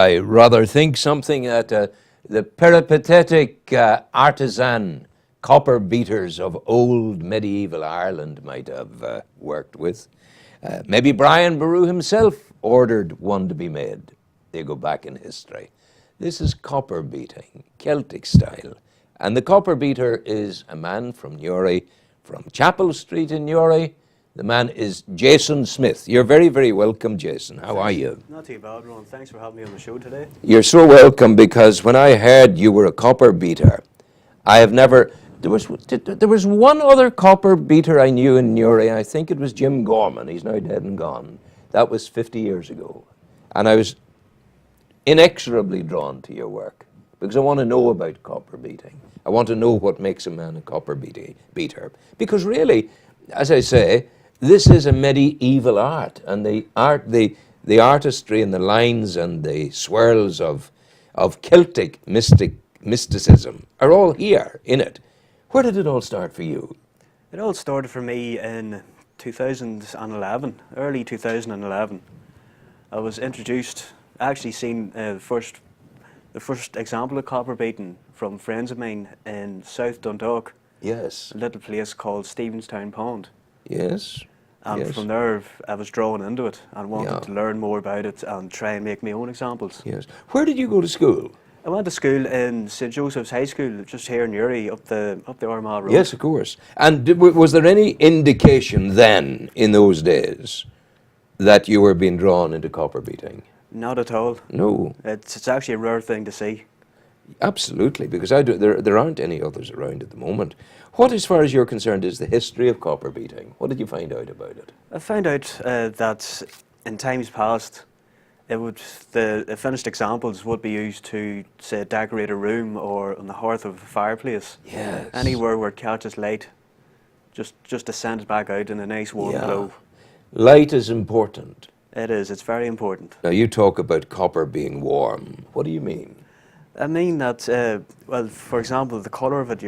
I rather think something that the peripatetic artisan copper beaters of old medieval Ireland might have worked with. Maybe Brian Boru himself ordered one to be made. They go back in history. This is copper beating, Celtic style. And the copper beater is a man from Newry, from Chapel Street in Newry. The man is Jason Smith. You're very, very welcome, Jason. How are you? Not too bad, Ron. Thanks for having me on the show today. You're so welcome, because when I heard you were a copper beater, I have never... There was one other copper beater I knew in Newry. I think it was Jim Gorman. He's now dead and gone. That was 50 years ago. And I was inexorably drawn to your work, because I want to know about copper beating. I want to know what makes a man a copper beater. Because really, as I say, this is a medieval art, and the artistry and the lines and the swirls of Celtic mysticism are all here in it. Where did it all start for you? It all started for me in 2011, early 2011. I was introduced, actually seen the first example of copper beating from friends of mine in South Dundalk. Yes. A little place called Stephenstown Pond. Yes. And yes. from there, I was drawn into it and wanted to learn more about it and try and make my own examples. Yes. Where did you go to school? I went to school in St Joseph's High School, just here in Newry, up the Armagh Road. Yes, of course. And was there any indication then, in those days, that you were being drawn into copper beating? Not at all. No. It's actually a rare thing to see. Absolutely, because there aren't any others around at the moment. What, as far as you're concerned, is the history of copper beating? What did you find out about it? I found out that in times past, the finished examples would be used to, say, decorate a room or on the hearth of a fireplace. Yes. Anywhere where it catches light, just to send it back out in a nice warm glow. Light is important. It is. It's very important. Now, you talk about copper being warm. What do you mean? I mean that, well, for example, the colour of it,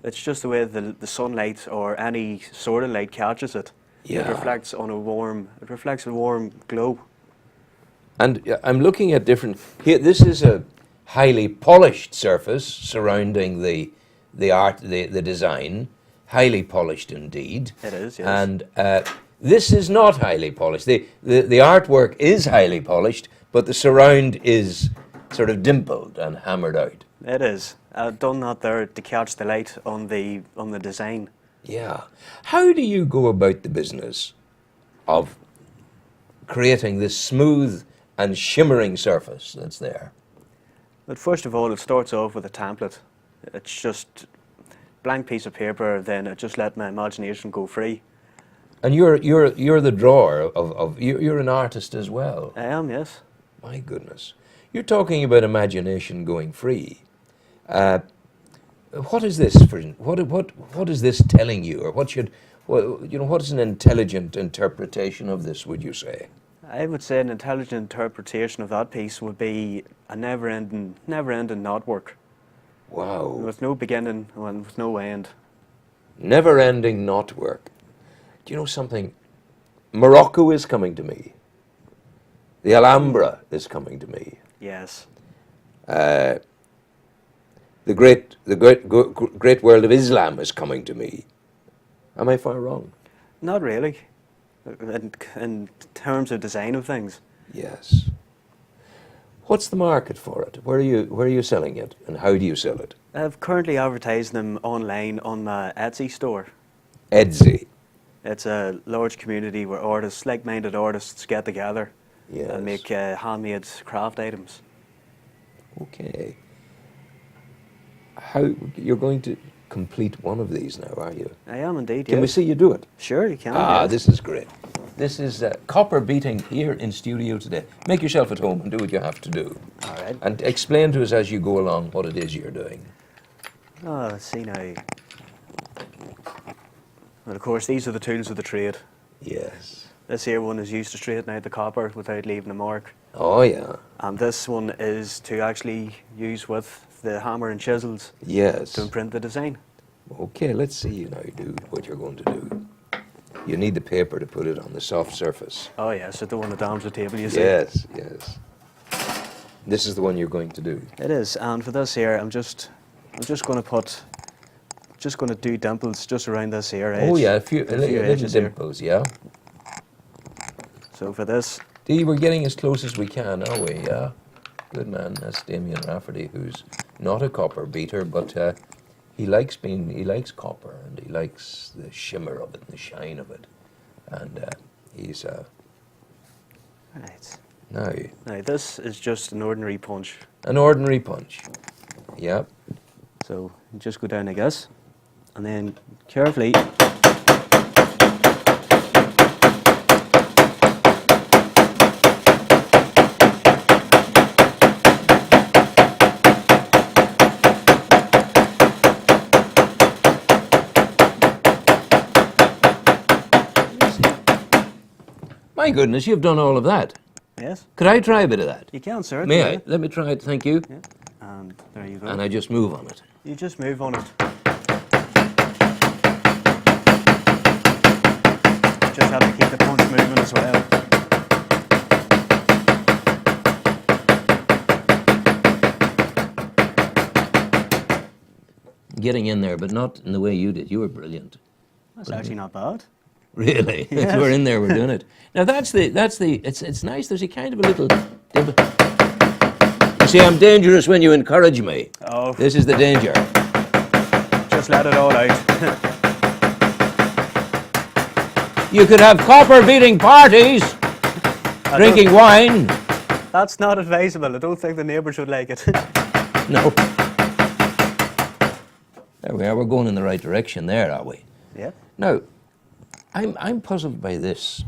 it's just the way the sunlight or any sort of light catches it. Yeah. It reflects a warm glow. And I'm looking at different... Here, this is a highly polished surface surrounding the art, the design. Highly polished indeed. It is, yes. And this is not highly polished. The artwork is highly polished, but the surround is sort of dimpled and hammered out. It is. I've done that there to catch the light on the design. Yeah. How do you go about the business of creating this smooth and shimmering surface that's there? But first of all, it starts off with a template. It's just a blank piece of paper, then I just let my imagination go free. And you're the drawer you're an artist as well. I am, yes. My goodness. You're talking about imagination going free. What is this for? What is this telling you, or what is an intelligent interpretation of this, would you say? I would say an intelligent interpretation of that piece would be a never-ending knotwork. Wow. With no beginning and with no end. Never-ending knotwork. Do you know something? Morocco is coming to me. The Alhambra is coming to me. Yes. The great world of Islam is coming to me. Am I far wrong? Not really. In terms of design of things. Yes. What's the market for it? Where are you selling it, and how do you sell it? I've currently advertised them online on my Etsy store. Etsy. It's a large community where artists, like-minded artists, get together and make handmade craft items. Okay. How you're going to complete one of these now, are you? I am indeed, Can we see you do it? Sure, you can. Ah, yes. this is great. This is copper beating here in studio today. Make yourself at home and do what you have to do. All right. And explain to us as you go along what it is you're doing. Oh, let's see now. Well, of course, these are the tools of the trade. Yes. This here one is used to straighten out the copper without leaving a mark. Oh, yeah. And this one is to actually use with the hammer and chisels Yes. to imprint the design. Okay, let's see you now do what you're going to do. You need the paper to put it on the soft surface. Oh yes, I don't want to damage the table, you see. Yes, yes. This is the one you're going to do. It is, and for this here, I'm just going to do dimples just around this here edge. Oh yeah, a few little edges here. dimples, yeah. So for this, We're getting as close as we can, are we? Yeah. Good man. That's Damien Rafferty, who's not a copper beater, but he likes copper, and he likes the shimmer of it and the shine of it, and he's right. now Now this is just an ordinary punch. an ordinary punch. Yep. So you just go down like this, and then carefully. My goodness, you've done all of that. Yes, Could I try a bit of that? you can, sir. May yeah. I? Let me try it. Thank you. Yeah. And there you go. And I just move on it. You just move on it. Just have to keep the punch moving as well. Getting in there, but not in the way you did. You were brilliant. That's actually not bad. Really? Yes. We're in there, we're doing it. Now it's nice, there's a kind of a little dimple. You see, I'm dangerous when you encourage me. Oh, This is the danger. just let it all out. You could have copper beating parties, drinking wine. That's not advisable. I don't think the neighbours would like it. No. There we are, we're going in the right direction there, are we? Yeah. Now, I'm puzzled by this.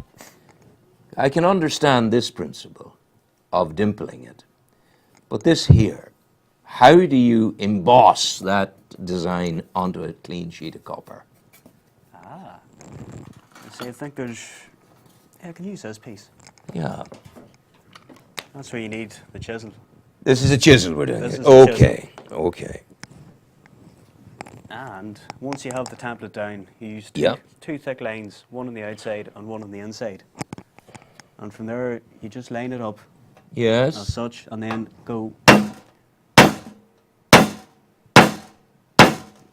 I can understand this principle of dimpling it, but this here, how do you emboss that design onto a clean sheet of copper? See, I think there's. Yeah, I can use this piece. Yeah. That's where you need the chisel. This is a chisel we're doing. This It. is a Okay, okay. And once you have the template down, you use Yeah. two thick lines, one on the outside and one on the inside. And from there, you just line it up as Yes. such, and then go.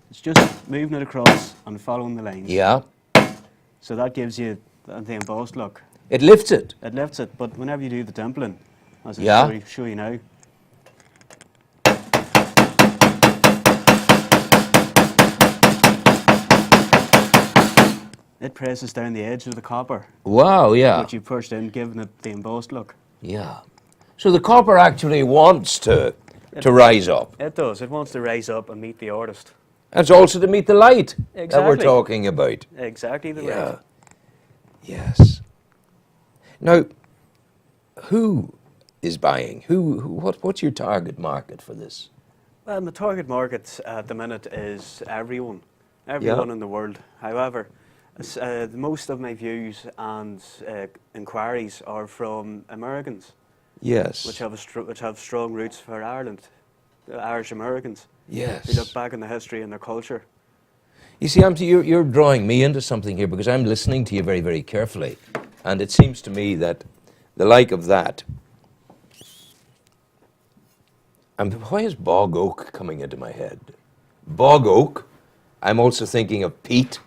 It's just moving it across and following the lines. Yeah. So that gives you the embossed look. It lifts it. It lifts it, but whenever you do the dimpling, as Yeah. I'll show you now, it presses down the edge of the copper, Wow, yeah. which you pushed in, giving it the embossed look. Yeah. So the copper actually wants to rise up. It does. It wants to rise up and meet the artist. It's also to meet the light that we're Exactly. talking about. Exactly the Yeah. right. Yes. Now, who is buying? What's your target market for this? Well, the target market at the minute is everyone in the world. However, most of my views and inquiries are from Americans, Yes. which have strong roots for Ireland, the Irish Americans. Yes. They look back in the history and the culture. You see, you're drawing me into something here because I'm listening to you very, very carefully. And it seems to me that the like of that. And why is bog oak coming into my head? Bog oak, I'm also thinking of peat,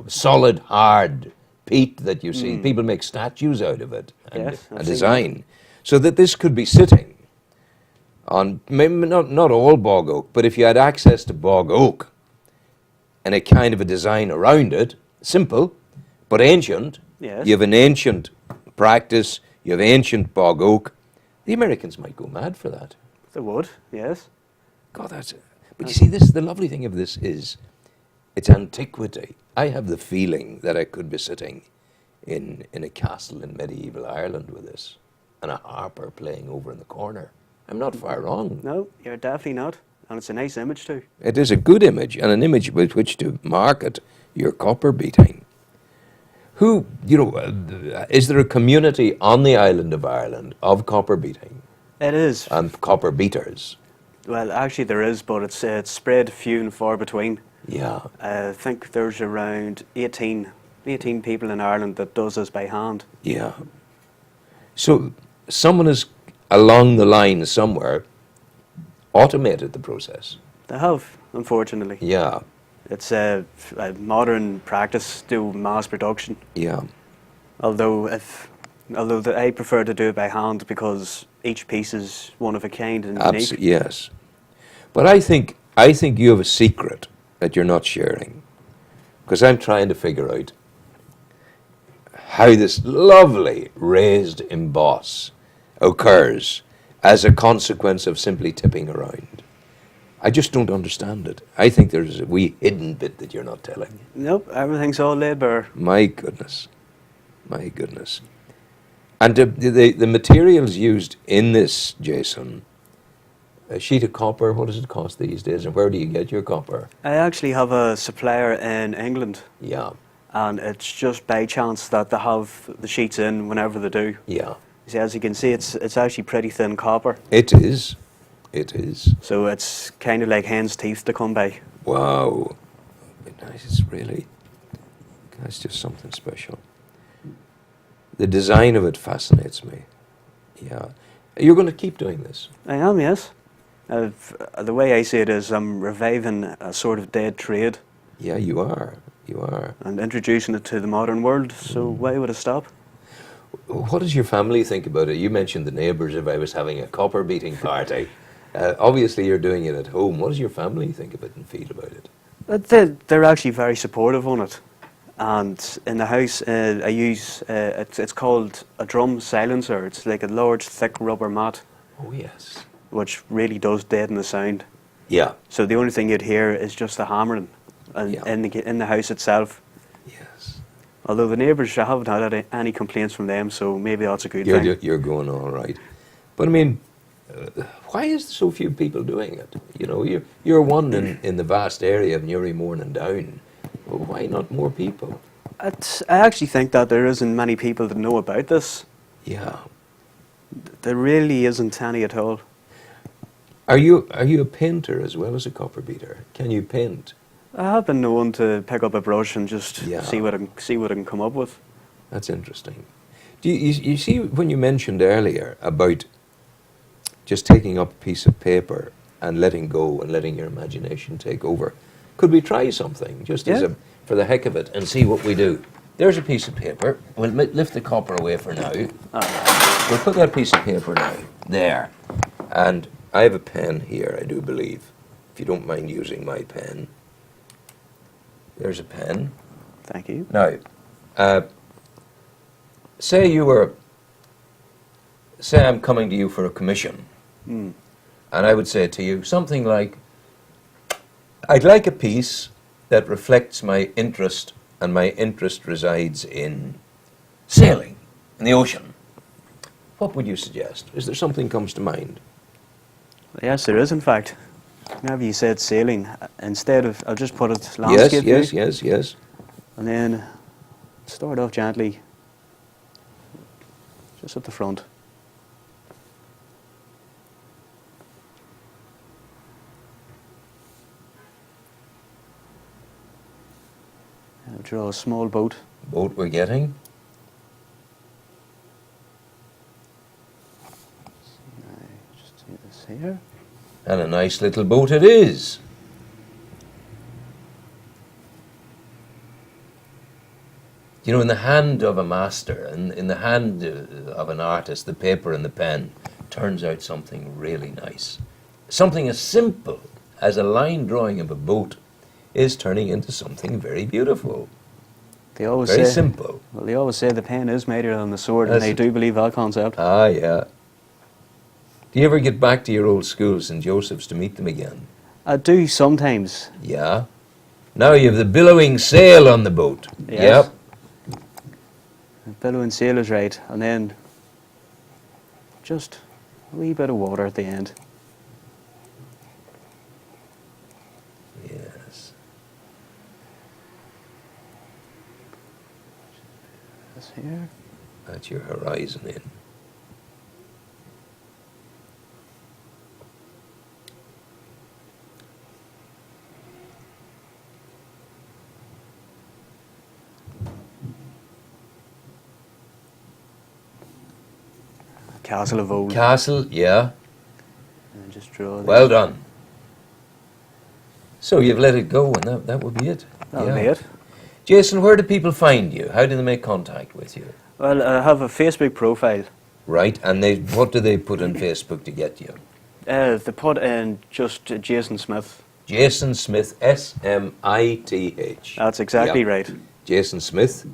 solid, hard peat that you see. People make statues out of it and Yes, I've a seen design. So that this could be sitting on, maybe not all bog oak, but if you had access to bog oak and a kind of a design around it, simple, but ancient, Yes. you have an ancient practice, you have ancient bog oak, the Americans might go mad for that. They would, yes. God, but you see, the lovely thing of this is its antiquity. I have the feeling that I could be sitting in a castle in medieval Ireland with this, and a harper playing over in the corner. I'm not far wrong. No, you're definitely not. And it's a nice image too. It is a good image, and an image with which to market your copper beating. Is there a community on the island of Ireland of copper beating It is. and copper beaters? Well, actually there is, but it's spread few and far between. Yeah. I think there's around 18 people in Ireland that does this by hand. Yeah. So someone is along the line somewhere, automated the process. They have, unfortunately. Yeah, It's a modern practice to mass production. yeah. Although I prefer to do it by hand because each piece is one of a kind and unique. Yes. But I think you have a secret that you're not sharing. Because I'm trying to figure out how this lovely raised emboss occurs as a consequence of simply tipping around. I just don't understand it. I think there's a wee hidden bit that you're not telling. Nope, everything's all laid bare. My goodness. My goodness. And the materials used in this, Jason, a sheet of copper, what does it cost these days? And where do you get your copper? I actually have a supplier in England, Yeah, and it's just by chance that they have the sheets in whenever they do. yeah. See, as you can see, it's actually pretty thin copper, It is. It is. so it's kind of like hen's teeth to come by. Wow. Nice, it's really, that's just something special. The design of it fascinates me. Yeah. You're going to keep doing this? I am, yes. The way I see it is I'm reviving a sort of dead trade Yeah, you are. You are. and introducing it to the modern world, so why would I stop? What does your family think about it? You mentioned the neighbours if I was having a copper beating party. Obviously, you're doing it at home. What does your family think of it and feel about it? They're actually very supportive on it. And in the house, I use, it's called a drum silencer. It's like a large, thick rubber mat, Oh, yes. which really does deaden the sound. Yeah. So the only thing you'd hear is just the hammering and Yeah. in the house itself. Yes. Although the neighbours, I haven't had any complaints from them, so maybe that's a good thing. You're going all right. But I mean, why is so few people doing it? You know, you're one in the vast area of Newrymourne and down. Well, why not more people? I actually think that there isn't many people that know about this. Yeah. There really isn't any at all. Are you a painter as well as a copper beater? Can you paint? I have been known to pick up a brush and just Yeah. see what I can come up with. That's interesting. Do you see when you mentioned earlier about just taking up a piece of paper and letting go and letting your imagination take over? Could we try something just as Yeah. for the heck of it and see what we do? There's a piece of paper. We'll lift the copper away for now. We'll put that piece of paper now there, and I have a pen here, I do believe. If you don't mind using my pen, there's a pen. Thank you. Now, say I'm coming to you for a commission, Mm. and I would say to you something like, I'd like a piece that reflects my interest, and my interest resides in sailing in the ocean. What would you suggest? Is there something comes to mind? Yes, there is, in fact. Whenever you said sailing, instead of, I'll just put it Yes, landscape yes, view, yes, yes. and then start off gently, just at the front. I'll draw a small boat. Boat we're getting. Just do this here. And a nice little boat it is. You know, in the hand of a master, in the hand of an artist, the paper and the pen turns out something really nice. Something as simple as a line drawing of a boat is turning into something very beautiful. They always Very say, simple. well, they always say the pen is mightier than the sword, and That's I it. do believe that concept. Ah, yeah. Do you ever get back to your old school, St. Joseph's, to meet them again? I do sometimes. Yeah. Now you have the billowing sail on the boat. Yes. Yep. Billowing sail is right, and then just a wee bit of water at the end. Yes. This here. That's your horizon in. Castle of Old. Castle, yeah. And just draw the- Well done. So you've let it go, and that would be it. That'll be it. Jason, where do people find you? How do they make contact with you? Well, I have a Facebook profile. Right, and what do they put on Facebook to get you? They put in just Jason Smith. Jason Smith, S-M-I-T-H. That's exactly Yeah. right. Jason Smith,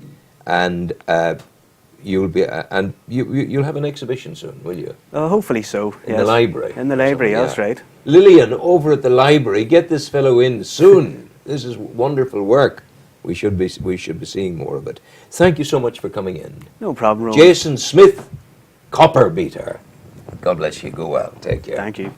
and you'll have an exhibition soon, will you? Hopefully so. In yes. the library. In the library, So, that's yeah. right. Lillian, over at the library, get this fellow in soon. This is wonderful work. We should be seeing more of it. Thank you so much for coming in. No problem, Rowan. Jason Smith, copper beater. God bless you. Go well. Take care. Thank you.